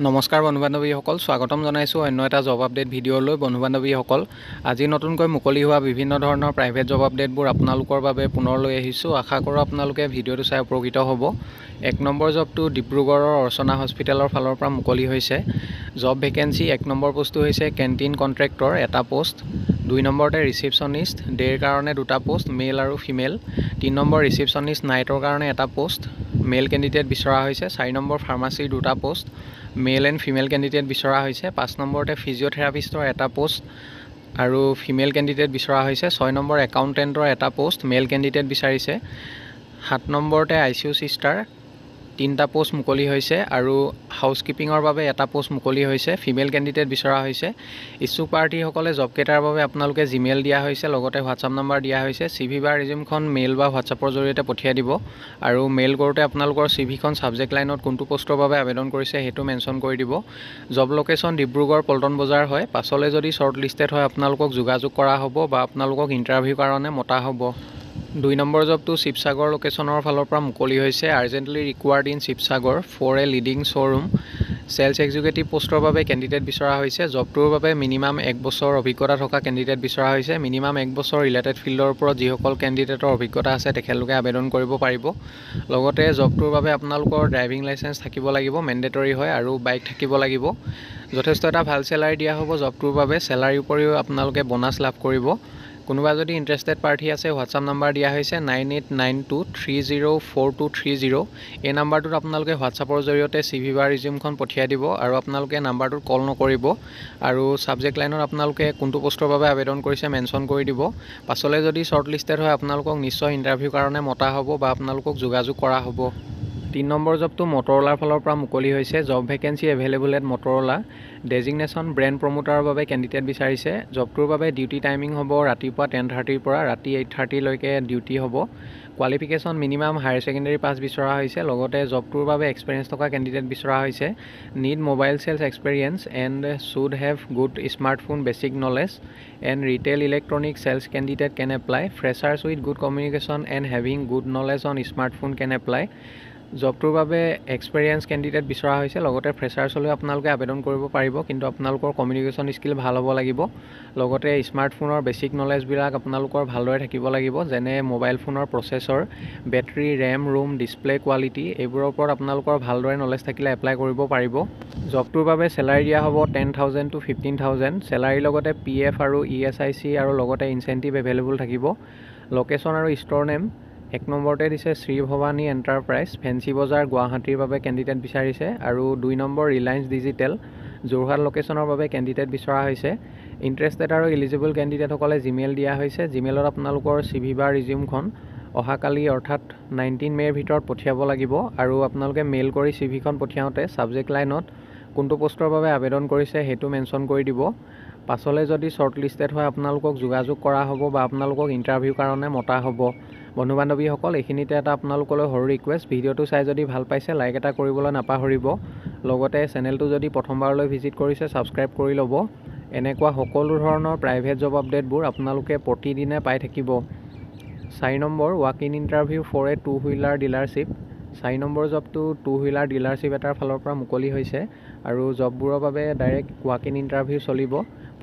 নমস্কাৰ বন্ধু বান্ধৱীসকল, স্বাগতম জনাইছোঁ অন্য এটা জব আপডেট ভিডিঅ'লৈ। বন্ধু বান্ধৱীসকল, আজি নতুনকৈ মুকলি হোৱা বিভিন্ন ধৰণৰ প্ৰাইভেট জব আপডেটবোৰ আপোনালোকৰ বাবে পুনৰ লৈ আহিছোঁ। আশা কৰোঁ আপোনালোকে ভিডিঅ'টো চাই উপকৃত হ'ব। 1 নম্বৰ জবটো ডিব্ৰুগড়ৰ অৰ্চনা হস্পিটেলৰ ফালৰ পৰা মুকলি হৈছে। জব ভেকেঞ্চি 1 নম্বৰ পোষ্টটো হৈছে কেণ্টিন কণ্ট্ৰেক্টৰ এটা পোষ্ট। 2 নম্বৰতে ৰিচিপশ্যনিষ্ট ডেৰ কাৰণে 2টা পোষ্ট, মেল আৰু ফিমেল। 3 নম্বৰ ৰিচিপশ্যনিষ্ট নাইটৰ কাৰণে এটা পোষ্ট, মেল কেণ্ডিডেট বিচৰা হৈছে। 4 নম্বৰ ফাৰ্মাচীৰ 2টা post, male and female candidate বিচৰা হৈছে। 5 নম্বৰতে ফিজিঅ'থেৰাপিষ্টৰ এটা পোষ্ট আৰু ফিমেল কেণ্ডিডেট বিচৰা হৈছে। 6 নম্বৰ একাউণ্টেণ্টৰ এটা পোষ্ট, মেল কেণ্ডিডেট বিচাৰিছে। 7 নম্বৰতে ICU চিষ্টাৰ 3টা পোষ্ট মুকলি হৈছে আৰু হাউচকিপিঙৰ বাবে এটা পোষ্ট মুকলি হৈছে, ফিমেল কেণ্ডিডেট বিচৰা হৈছে। ইচ্ছুক প্ৰাৰ্থীসকলে জবকেইটাৰ বাবে আপোনালোকে জিমেইল দিয়া হৈছে, লগতে হোৱাটছআপ নম্বৰ দিয়া হৈছে। CV বা ৰিজিউমখন মেইল বা হোৱাটছআপৰ জৰিয়তে পঠিয়াই দিব আৰু মেইল কৰোঁতে আপোনালোকৰ CVখন ছাবজেক্ট লাইনত কোনটো পোষ্টৰ বাবে আবেদন কৰিছে সেইটো মেনশ্যন কৰি দিব। জব লোকেশ্যন ডিব্ৰুগড় পল্টন বজাৰ হয়। পাছলৈ যদি শ্বৰ্ট লিষ্টেড হয় আপোনালোকক যোগাযোগ কৰা হ'ব বা আপোনালোকক ইণ্টাৰভিউ কাৰণে মতা হ'ব। 2 নম্বৰ জবটো শিৱসাগৰ লোকেশ্যনৰ ফালৰ পৰা মুকলি হৈছে। Urgently required in Sivasagar for a leading showroom sales executive পোষ্টৰ বাবে কেণ্ডিডেট বিচৰা হৈছে। জবটোৰ বাবে মিনিমাম 1 বছৰ অভিজ্ঞতা থকা কেণ্ডিডেট বিচৰা হৈছে। মিনিমাম 1 বছৰ ৰিলেটেড ফিল্ডৰ ওপৰত যিসকল কেণ্ডিডেটৰ অভিজ্ঞতা আছে তেখেতলোকে আবেদন কৰিব পাৰিব। লগতে জবটোৰ বাবে আপোনালোকৰ ড্ৰাইভিং লাইচেঞ্চ থাকিব লাগিব, মেণ্ডেটৰী হয়, আৰু বাইক থাকিব লাগিব। যথেষ্ট এটা ভাল চেলাৰী দিয়া হ'ব জবটোৰ বাবে। চেলাৰীৰ উপৰিও আপোনালোকে বোনাছ লাভ কৰিব। কোনোবা যদি ইণ্টাৰেষ্টেড প্ৰাৰ্থী আছে, হোৱাটছআপ নম্বৰ দিয়া হৈছে 9892304230। এই নাম্বাৰটোত আপোনালোকে হোৱাটছআপৰ জৰিয়তে CV বা ৰিজিউমখন পঠিয়াই দিব আৰু আপোনালোকে নাম্বাৰটোত কল নকৰিব আৰু ছাবজেক্ট লাইনত আপোনালোকে কোনটো পোষ্টৰ বাবে আবেদন কৰিছে মেনশ্যন কৰি দিব। পাছলৈ যদি শ্বৰ্ট লিষ্টেড হয় আপোনালোকক নিশ্চয় ইণ্টাৰভিউ কাৰণে মতা হ'ব বা আপোনালোকক যোগাযোগ কৰা হ'ব। 3 নম্বৰ জবটো মটৰলাৰ ফালৰ পৰা মুকলি হৈছে। Job vacancy available at Motorola designation brand প্ৰমোটাৰৰ বাবে কেণ্ডিডেট বিচাৰিছে। জবটোৰ বাবে ডিউটি টাইমিং হ'ব ৰাতিপুৱা 10:30ৰ পৰা ৰাতি 8:30লৈকে ডিউটি হ'ব। Qualification minimum higher secondary pass বিচৰা হৈছে। লগতে জবটোৰ বাবে এক্সপিৰিয়েঞ্চ থকা কেণ্ডিডেট বিচৰা হৈছে। Need mobile sales experience and should have good smartphone basic knowledge and retail electronic sales candidate can apply. Freshers with good communication and having good knowledge on smartphone can apply. জবটোৰ বাবে experience candidate বিচৰা হৈছে। লগতে ফ্ৰেছাৰ্ছলৈও আপোনালোকে আবেদন কৰিব পাৰিব, কিন্তু আপোনালোকৰ কমিউনিকেশ্যন স্কিল ভাল হ'ব লাগিব। লগতে স্মাৰ্টফোনৰ বেছিক নলেজবিলাক আপোনালোকৰ ভালদৰে থাকিব লাগিব, যেনে মোবাইল ফোনৰ processor, battery, RAM, ROM, display quality, এইবোৰৰ ওপৰত আপোনালোকৰ ভালদৰে নলেজ থাকিলে এপ্লাই কৰিব পাৰিব। জবটোৰ বাবে চেলাৰী দিয়া হ'ব 10,000 to 15,000। চেলাৰীৰ লগতে PF আৰু ESIC আৰু লগতে ইনচেণ্টিভ এভেইলেবল থাকিব। লোকেশ্যন আৰু ষ্ট'ৰ নেম 1 নম্বৰতে দিছে শ্ৰী ভৱানী এণ্টাৰপ্ৰাইজ, ফেঞ্চি বজাৰ, গুৱাহাটীৰ বাবে কেণ্ডিডেট বিচাৰিছে। আৰু 2 নম্বৰ ৰিলায়েন্স ডিজিটেল, যোৰহাট লোকেশ্যনৰ বাবে কেণ্ডিডেট বিচৰা হৈছে। ইণ্টাৰেষ্টেড আৰু এলিজিবল কেণ্ডিডেটসকলে জিমেইল দিয়া হৈছে। জিমেইলত আপোনালোকৰ CV বা ৰিজিউমখন অহাকালি অৰ্থাৎ 19 মে'ৰ ভিতৰত পঠিয়াব লাগিব আৰু আপোনালোকে মেইল কৰি CVখন পঠিয়াওঁতে ছাবজেক্ট লাইনত কোনটো পোষ্টৰ বাবে আবেদন কৰিছে সেইটো মেনশ্যন কৰি দিব। পাছলৈ যদি শ্বৰ্ট লিষ্টেড হয় আপোনালোকক যোগাযোগ কৰা হ'ব বা আপোনালোকক ইণ্টাৰভিউ কাৰণে মতা হ'ব। বন্ধু বান্ধৱীসকল, এইখিনিতে এটা আপোনালোকলৈ সৰু ৰিকুৱেষ্ট, ভিডিঅ'টো চাই যদি ভাল পাইছে লাইক এটা কৰিবলৈ নাপাহৰিব। লগতে চেনেলটো যদি প্ৰথমবাৰলৈ ভিজিট কৰিছে ছাবস্ক্ৰাইব কৰি ল'ব। এনেকুৱা সকলো ধৰণৰ প্ৰাইভেট জব আপডেটবোৰ আপোনালোকে প্ৰতিদিনে পাই থাকিব। 4 number walk in interview for a 2 wheeler dealership. 4 number জবটো 2 হুইলাৰ ডিলাৰশ্বিপ এটাৰ ফালৰ পৰা মুকলি হৈছে আৰু জববোৰৰ বাবে ডাইৰেক্ট ৱাক ইন ইণ্টাৰভিউ চলিব।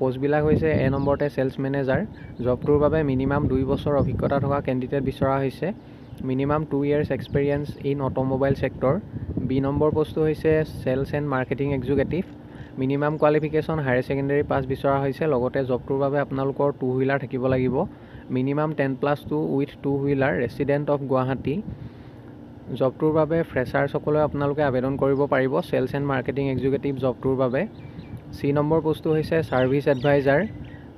পোষ্টবিলাক হৈছে A নম্বৰতে চেলছ মেনেজাৰ। জবটোৰ বাবে মিনিমাম 2 বছৰ অভিজ্ঞতা থকা কেণ্ডিডেট বিচৰা হৈছে। Minimum 2 years experience in automobile sector. B number পোষ্টটো হৈছে sales and marketing executive. Minimum qualification higher secondary pass বিচৰা হৈছে। লগতে জবটোৰ বাবে আপোনালোকৰ 2 হুইলাৰ থাকিব লাগিব। Minimum 10+2 with 2 wheeler, resident of Guwahati. জবটোৰ বাবে ফ্ৰেছাৰ্ছসকলেও আপোনালোকে আবেদন কৰিব পাৰিব চেলছ এণ্ড মাৰ্কেটিং এক্সিকিউটিভ জবটোৰ বাবে। C নম্বৰ পোষ্টটো হৈছে ছাৰ্ভিচ এডভাইজাৰ।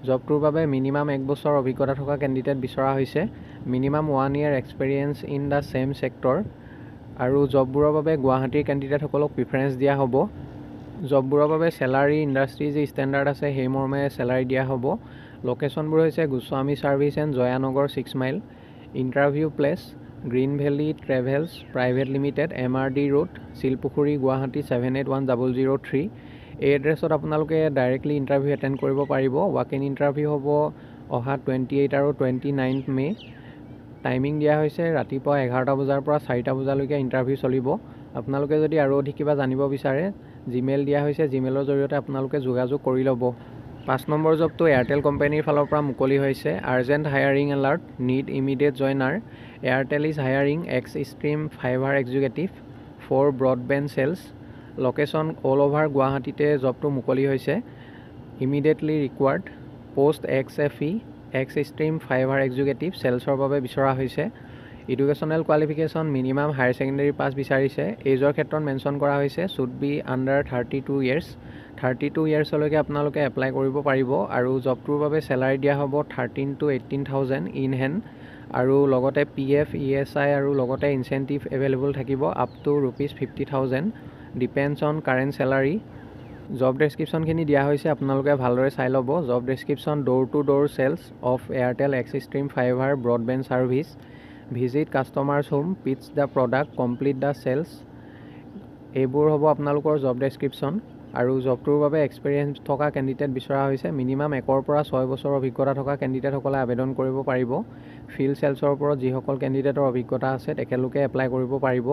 জবটোৰ বাবে মিনিমাম 1 বছৰ অভিজ্ঞতা থকা কেণ্ডিডেট বিচৰা হৈছে। Minimum 1 year experience in the same sector. আৰু জববোৰৰ বাবে গুৱাহাটীৰ কেণ্ডিডেটসকলক প্ৰিফাৰেঞ্চ দিয়া হ'ব। জববোৰৰ বাবে চেলাৰী ইণ্ডাষ্ট্ৰী যি ষ্টেণ্ডাৰ্ড আছে সেই মৰ্মে চেলাৰী দিয়া হ'ব। লোকেশ্যনবোৰ হৈছে Goswami service and Jayanagar 6 mile. Interview place green valley travels private limited, MRD road, Silpukhuri, Guwahati 781003। এই এড্ৰেছত আপোনালোকে ডাইৰেক্টলি ইণ্টাৰভিউ এটেণ্ড কৰিব পাৰিব। ৱাক ইন ইণ্টাৰভিউ হ'ব অহা 28 আৰু 29 মে'। টাইমিং দিয়া হৈছে ৰাতিপুৱা 11টা বজাৰ পৰা 4টা বজালৈকে ইণ্টাৰভিউ চলিব। আপোনালোকে যদি আৰু অধিক কিবা জানিব বিচাৰে জিমেইল দিয়া হৈছে, জিমেইলৰ জৰিয়তে আপোনালোকে যোগাযোগ কৰি ল'ব। 5 নম্বৰ জবটো এয়াৰটেল কোম্পানীৰ ফালৰ পৰা মুকলি হৈছে। Urgent hiring alert, need immediate joiner. Airtel is hiring Xstream fiber executive for broadband sales. Location all over গুৱাহাটীতে জবটো মুকলি হৈছে। Immediately required post XFE Xstream fiber executive চেলছৰ বাবে বিচৰা হৈছে। Educational qualification minimum higher secondary pass বিচাৰিছে। এজৰ ক্ষেত্ৰত মেনশ্যন কৰা হৈছে শুড বি আণ্ডাৰ 32 ইয়াৰ্ছ। 32 ইয়াৰ্ছলৈকে আপোনালোকে এপ্লাই কৰিব পাৰিব আৰু জবটোৰ বাবে চেলাৰী দিয়া হ'ব 13,000 to 18,000 ইন হেণ্ড আৰু লগতে PF ESI আৰু লগতে ইনচেণ্টিভ এভেইলেবল থাকিব up to ₹50,000 depends on current salary. Job ডেছক্ৰিপশ্যনখিনি দিয়া হৈছে, আপোনালোকে ভালদৰে চাই ল'ব। Job description door to door sales of Airtel Xstream fiber broadband service. Visit customers home, pitch the product, complete the sales. এইবোৰ হ'ব আপোনালোকৰ জব ডেছক্ৰিপশ্যন আৰু জবটোৰ বাবে এক্সপিৰিয়েঞ্চ থকা কেণ্ডিডেট বিচৰা হৈছে। মিনিমাম 1 পৰা 6 বছৰ অভিজ্ঞতা থকা কেণ্ডিডেটসকলে আবেদন কৰিব পাৰিব। ফিল্ড চেলছৰ ওপৰত যিসকল কেণ্ডিডেটৰ অভিজ্ঞতা আছে তেখেতলোকে এপ্লাই কৰিব পাৰিব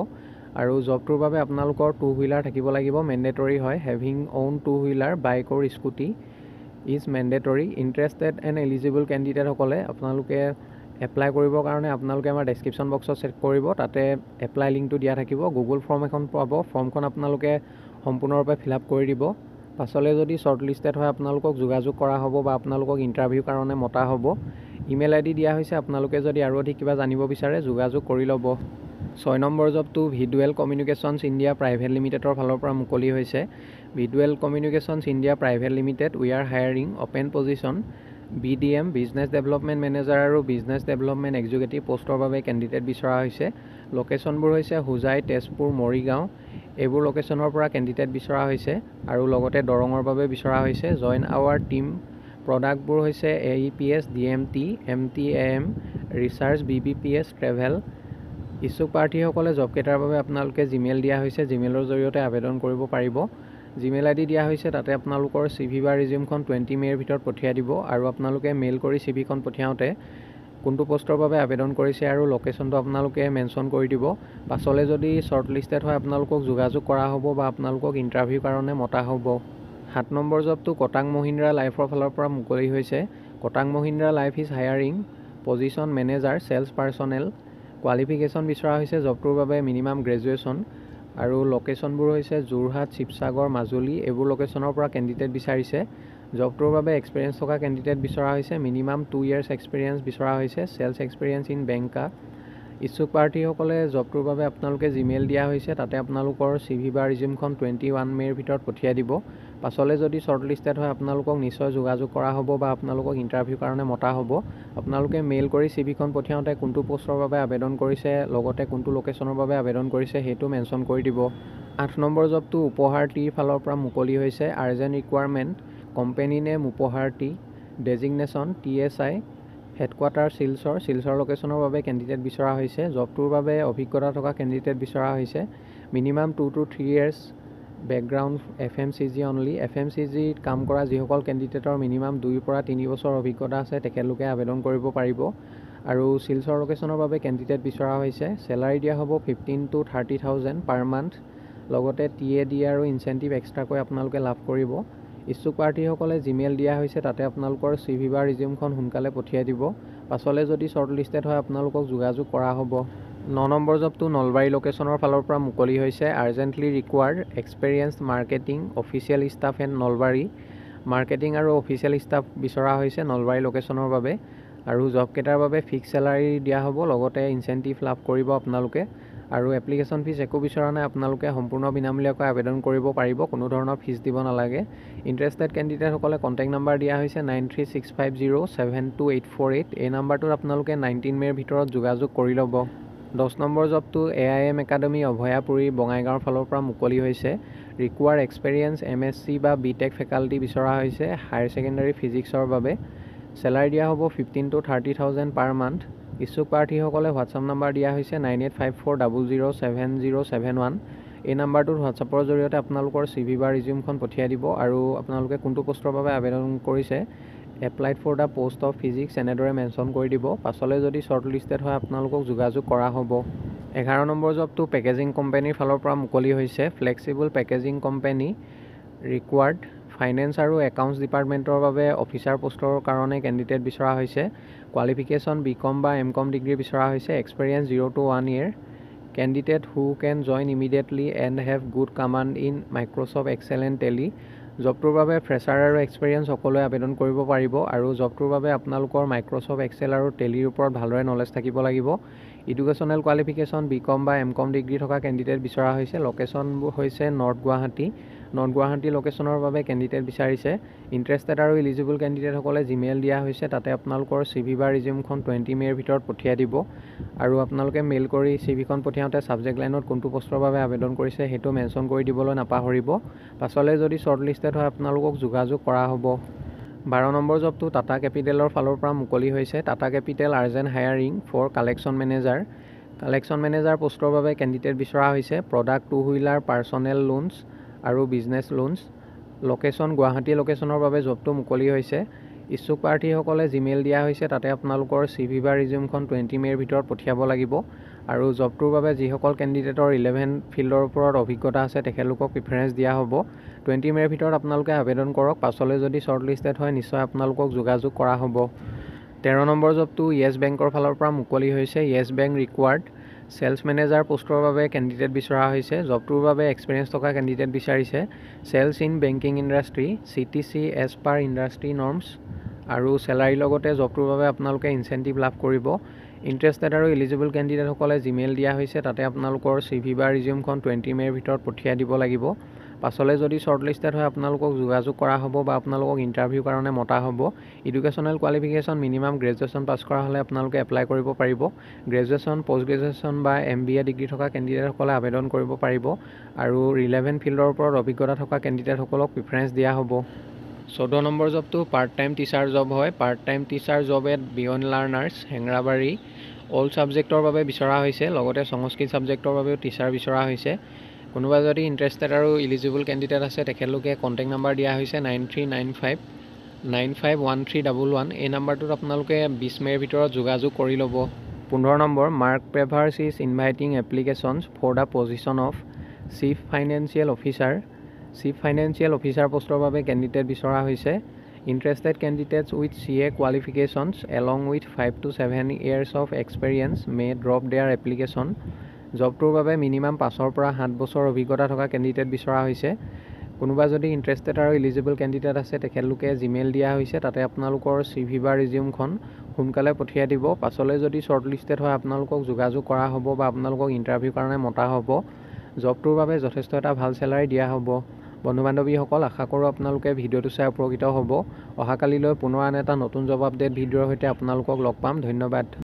আৰু জবটোৰ বাবে আপোনালোকৰ 2 হুইলাৰ থাকিব লাগিব, মেণ্ডেটৰী হয়। Having own 2 wheeler bike or scooty is mandatory. Interested and eligible কেণ্ডিডেটসকলে আপোনালোকে এপ্লাই কৰিবৰ কাৰণে আপোনালোকে আমাৰ ডেছক্ৰিপশ্যন বক্সত চেক কৰিব, তাতে এপ্লাই লিংকটো দিয়া থাকিব। গুগল ফৰ্ম এখন পাব, ফৰ্মখন আপোনালোকে সম্পূৰ্ণৰূপে ফিল আপ কৰি দিব। পাছলৈ যদি শ্বৰ্ট লিষ্টেড হয় আপোনালোকক যোগাযোগ কৰা হ'ব বা আপোনালোকক ইণ্টাৰভিউৰ কাৰণে মতা হ'ব। ইমেইল ID দিয়া হৈছে, আপোনালোকে যদি আৰু অধিক কিবা জানিব বিচাৰে যোগাযোগ কৰি ল'ব। 6 নম্বৰ জবটো ভিডুৱেল কমিউনিকেশ্যনছ ইণ্ডিয়া প্ৰাইভেট লিমিটেডৰ ফালৰ পৰা মুকলি হৈছে। ভিডুৱেল communications India private limited we are hiring open position BDM business development manager আৰু বিজনেছ ডেভেলপমেণ্ট এক্সিকিউটিভ পষ্টৰ বাবে কেণ্ডিডেট বিচৰা হৈছে। লোকেশ্যনবোৰ হৈছে হোজাই, তেজপুৰ, মৰিগাঁও। এইবোৰ লোকেশ্যনৰ পৰা কেণ্ডিডেট বিচৰা হৈছে আৰু লগতে দৰঙৰ বাবে বিচৰা হৈছে। Join hour team. প্ৰডাক্টবোৰ হৈছে AEPS, DMT, MTAM, recharge, BBPS, travel. ইচ্ছুক প্ৰাৰ্থীসকলে জবকেইটাৰ বাবে আপোনালোকে জিমেইল দিয়া হৈছে, জিমেইলৰ জৰিয়তে আবেদন কৰিব পাৰিব। জিমেইল ID দিয়া হৈছে, তাতে আপোনালোকৰ CV বা ৰিজিউমখন 20 মে'ৰ ভিতৰত পঠিয়াই দিব আৰু আপোনালোকে মেইল কৰি CVখন পঠিয়াওঁতে কোনটো পষ্টৰ বাবে আবেদন কৰিছে আৰু লোকেশ্যনটো আপোনালোকে মেনশ্যন কৰি দিব। পাছলৈ যদি শ্বৰ্ট লিষ্টেড হয় আপোনালোকক যোগাযোগ কৰা হ'ব বা আপোনালোকক ইণ্টাৰভিউৰ কাৰণে মতা হ'ব। 7 নম্বৰ জবটো কোটাক মহিন্দ্ৰা লাইফৰ ফালৰ পৰা মুকলি হৈছে। Kotak Mahindra life is hiring position manager sales personnel. Qualification বিচৰা হৈছে জবটোৰ বাবে মিনিমাম গ্ৰেজুৱেশ্যন আৰু লোকেশ্যনবোৰ হৈছে যোৰহাট, শিৱসাগৰ, মাজুলী। এইবোৰ লোকেশ্যনৰ পৰা কেণ্ডিডেট বিচাৰিছে। জবটোৰ বাবে এক্সপিৰিয়েঞ্চ থকা কেণ্ডিডেট বিচৰা হৈছে, মিনিমাম 2 ইয়াৰ্ছ এক্সপিৰিয়েঞ্চ বিচৰা হৈছে, চেলছ এক্সপিৰিয়েঞ্চ ইন বেংকা। ইচ্ছুক প্ৰাৰ্থীসকলে জবটোৰ বাবে আপোনালোকে জিমেইল দিয়া হৈছে, তাতে আপোনালোকৰ CV বা ৰিজিউমখন 21 মে'ৰ ভিতৰত পঠিয়াই দিব। পাছলৈ যদি শ্বৰ্ট লিষ্টেড হয় আপোনালোকক নিশ্চয় যোগাযোগ কৰা হ'ব বা আপোনালোকক ইণ্টাৰভিউৰ কাৰণে মতা হ'ব। আপোনালোকে মেইল কৰি CVখন পঠিয়াওঁতে কোনটো পষ্টৰ বাবে আবেদন কৰিছে লগতে কোনটো লোকেশ্যনৰ বাবে আবেদন কৰিছে সেইটো মেনশ্যন কৰি দিব। 8 নম্বৰ জবটো উপহাৰ টিৰ ফালৰ পৰা মুকলি হৈছে। Urgent requirement, company name Upahar tea, designation TSI, headquarter Silchar লোকেশ্যনৰ বাবে কেণ্ডিডেট বিচৰা হৈছে। জবটোৰ বাবে অভিজ্ঞতা থকা কেণ্ডিডেট বিচৰা হৈছে। Minimum 2 to 3 years background FMCG only. FMCGত কাম কৰা যিসকল কেণ্ডিডেটৰ মিনিমাম 2 পৰা 3 বছৰ অভিজ্ঞতা আছে তেখেতলোকে আবেদন কৰিব পাৰিব আৰু শিলচৰ লোকেশ্যনৰ বাবে কেণ্ডিডেট বিচৰা হৈছে। চেলাৰী দিয়া হ'ব 15,000 to 30,000 পাৰ মান্থ, লগতে TAD আৰু ইনচেণ্টিভ এক্সট্ৰাকৈ আপোনালোকে লাভ কৰিব। ইচ্ছুক প্ৰাৰ্থীসকলে জিমেইল দিয়া হৈছে, তাতে আপোনালোকৰ CV বা ৰিজিউমখন সোনকালে পঠিয়াই দিব। পাছলৈ যদি শ্বৰ্ট লিষ্টেড হয় আপোনালোকক যোগাযোগ কৰা হ'ব। 9 নম্বৰ জবটো নলবাৰী লোকেশ্যনৰ ফালৰ পৰা মুকলি হৈছে। Urgently required experienced marketing official staff and Nalbari. Marketing আৰু অফিচিয়েল ষ্টাফ বিচৰা হৈছে নলবাৰী লোকেশ্যনৰ বাবে আৰু জবকেইটাৰ বাবে ফিক্স চেলাৰী দিয়া হ'ব, লগতে ইনচেণ্টিভ লাভ কৰিব আপোনালোকে আৰু এপ্লিকেশ্যন ফিজ একো বিচৰা নাই, আপোনালোকে সম্পূৰ্ণ বিনামূলীয়াকৈ আবেদন কৰিব পাৰিব, কোনো ধৰণৰ ফিজ দিব নালাগে। ইণ্টাৰেষ্টেড কেণ্ডিডেটসকলে কণ্টেক্ট নাম্বাৰ দিয়া হৈছে 9365072848। এই নাম্বাৰটোত আপোনালোকে 19 মে'ৰ ভিতৰত যোগাযোগ কৰি ল'ব। 10 নম্বৰ জবটো AIM একাডেমী অভয়াপুৰী বঙাইগাঁৱৰ ফালৰ পৰা মুকলি হৈছে। ৰিকুৱাৰ এক্সপেৰিয়েঞ্চ MSc বা BTech ফেকাল্টি বিচৰা হৈছে হায়াৰ ছেকেণ্ডাৰী ফিজিক্সৰ বাবে। চেলাৰী দিয়া হ'ব 15,000 to 30,000 পাৰ মান্থ। ইচ্ছুক প্ৰাৰ্থীসকলে হোৱাটছআপ নাম্বাৰ দিয়া হৈছে 9854007071। এই নাম্বাৰটোত হোৱাটছআপৰ জৰিয়তে আপোনালোকৰ CV বা ৰিজিউমখন পঠিয়াই দিব আৰু আপোনালোকে কোনটো পষ্টৰ বাবে আবেদন কৰিছে applied for the post of physics এনেদৰে মেনশ্যন কৰি দিব। পাছলৈ যদি শ্বৰ্ট লিষ্টেড হয় আপোনালোকক যোগাযোগ কৰা হ'ব। 11 নম্বৰ জবটো পেকেজিং কোম্পানীৰ ফালৰ পৰা মুকলি হৈছে। Flexible packaging company required finance আৰু একাউণ্টছ ডিপাৰ্টমেণ্টৰ বাবে অফিচাৰ পোষ্টৰ কাৰণে কেণ্ডিডেট বিচৰা হৈছে। কোৱালিফিকেশ্যন BCom বা MCom ডিগ্ৰী বিচৰা হৈছে। Experience 0 to 1 year। Candidate who can join immediately and have good command in Microsoft Excel and Tally. জবটোৰ বাবে ফ্ৰেছাৰ আৰু এক্সপেৰিয়েঞ্চ সকলোৱে আবেদন কৰিব পাৰিব আৰু জবটোৰ বাবে আপোনালোকৰ মাইক্ৰ'ছফ্ট এক্সেল আৰু টেলিৰ ওপৰত ভালদৰে নলেজ থাকিব লাগিব। এডুকেশ্যনেল কোৱালিফিকেশ্যন BCom বা MCom ডিগ্ৰী থকা কেণ্ডিডেট বিচৰা হৈছে। লোকেশ্যনবোৰ হৈছে নৰ্থ গুৱাহাটী লোকেশ্যনৰ বাবে কেণ্ডিডেট বিচাৰিছে। ইণ্টাৰেষ্টেড আৰু ইলিজিবল কেণ্ডিডেটসকলে জিমেইল দিয়া হৈছে, তাতে আপোনালোকৰ CV বা ৰিজিউমখন 20 মে'ৰ ভিতৰত পঠিয়াই দিব আৰু আপোনালোকে মেইল কৰি CVখন পঠিয়াওঁতে ছাবজেক্ট লাইনত কোনটো পষ্টৰ বাবে আবেদন কৰিছে সেইটো মেনশ্যন কৰি দিবলৈ নাপাহৰিব। পাছলৈ যদি শ্বৰ্ট লিষ্টেড হয় আপোনালোকক যোগাযোগ কৰা হ'ব। 12 নম্বৰ জবটো টাটা কেপিটেলৰ ফালৰ পৰা মুকলি হৈছে। Tata capital urgent hiring for collection manager পোষ্টৰ বাবে কেণ্ডিডেট বিচৰা হৈছে। প্ৰডাক্ট 2 হুইলাৰ পাৰ্চনেল লোনছ আৰু বিজনেছ লোনছ। লোকেশ্যন গুৱাহাটী লোকেশ্যনৰ বাবে জবটো মুকলি হৈছে। ইচ্ছুক প্ৰাৰ্থীসকলে জিমেইল দিয়া হৈছে, তাতে আপোনালোকৰ CV বা ৰিজিউমখন 20 মে'ৰ ভিতৰত পঠিয়াব লাগিব আৰু জবটোৰ বাবে যিসকল কেণ্ডিডেটৰ 11 ফিল্ডৰ ওপৰত অভিজ্ঞতা আছে তেখেতলোকক প্ৰিফাৰেঞ্চ দিয়া হ'ব। 20 মে'ৰ ভিতৰত আপোনালোকে আবেদন কৰক। পাছলৈ যদি শ্বৰ্ট লিষ্টেড হয় নিশ্চয় আপোনালোকক যোগাযোগ কৰা হ'ব। 13 নম্বৰ জবটো য়েছ বেংকৰ ফালৰ পৰা মুকলি হৈছে। য়েছ বেংক ৰিকুৱাৰ্ড চেলছ মেনেজাৰ পোষ্টৰ বাবে কেণ্ডিডেট বিচৰা হৈছে। জবটোৰ বাবে এক্সপেৰিয়েঞ্চ থকা কেণ্ডিডেট বিচাৰিছে। Sales in banking industry CTC as per industry norms আৰু চেলাৰীৰ লগতে জবটোৰ বাবে আপোনালোকে ইনচেণ্টিভ লাভ কৰিব। ইণ্টাৰেষ্টেড আৰু ইলিজিবল কেণ্ডিডেটসকলে জিমেইল দিয়া হৈছে, তাতে আপোনালোকৰ CV বা ৰিজিউমখন 20 মে'ৰ ভিতৰত পঠিয়াই দিব লাগিব। পাছলৈ যদি শ্বৰ্ট লিষ্টেড হয় আপোনালোকক যোগাযোগ কৰা হ'ব বা আপোনালোকক ইণ্টাৰভিউৰ কাৰণে মতা হ'ব। Educational qualification minimum graduation pass কৰা হ'লে আপোনালোকে এপ্লাই কৰিব পাৰিব। গ্ৰেজুৱেশ্যন, পষ্ট গ্ৰেজুৱেশ্যন বা MBA ডিগ্ৰী থকা কেণ্ডিডেটসকলে আবেদন কৰিব পাৰিব আৰু ৰিলেভেণ্ট ফিল্ডৰ ওপৰত অভিজ্ঞতা থকা কেণ্ডিডেটসকলক প্ৰিফাৰেঞ্চ দিয়া হ'ব। 14 নম্বৰ জবটো পাৰ্ট টাইম টিচাৰ জব হয়। Part time teacher job at beyond learners Hengrabari all ছাবজেক্টৰ বাবে বিচৰা হৈছে। লগতে সংস্কৃত ছাবজেক্টৰ বাবেও টিচাৰ বিচৰা হৈছে। কোনোবা যদি ইণ্টাৰেষ্টেড আৰু ইলিজিবল কেণ্ডিডেট আছে তেখেতলোকে কণ্টেক্ট নাম্বাৰ দিয়া হৈছে 9395951311। এই নাম্বাৰটোত আপোনালোকে 20 মে'ৰ ভিতৰত যোগাযোগ কৰি ল'ব। 15 number Mark Pavers is inviting applications for the position of chief financial officer পোষ্টৰ বাবে কেণ্ডিডেট বিচৰা হৈছে। Interested candidates with CA qualifications along with 5 to 7 years of experience may drop their application. জবটোৰ বাবে মিনিমাম 5 পৰা 7 বছৰ অভিজ্ঞতা থকা কেণ্ডিডেট বিচৰা হৈছে। কোনোবা যদি ইণ্টাৰেষ্টেড আৰু ইলিজিবল কেণ্ডিডেট আছে তেখেতলোকে জিমেইল দিয়া হৈছে, তাতে আপোনালোকৰ CV বা ৰিজিউমখন সোনকালে পঠিয়াই দিব। পাছলৈ যদি শ্বৰ্ট লিষ্টেড হয় আপোনালোকক যোগাযোগ কৰা হ'ব বা আপোনালোকক ইণ্টাৰভিউৰ কাৰণে মতা হ'ব। জবটোৰ বাবে যথেষ্ট এটা ভাল চেলাৰী দিয়া হ'ব। বন্ধু বান্ধৱীসকল, আশা কৰোঁ আপোনালোকে ভিডিঅ'টো চাই উপকৃত হ'ব। অহাকালিলৈ পুনৰ আন এটা নতুন জব আপডেট ভিডিঅ'ৰ সৈতে আপোনালোকক লগ পাম। ধন্যবাদ।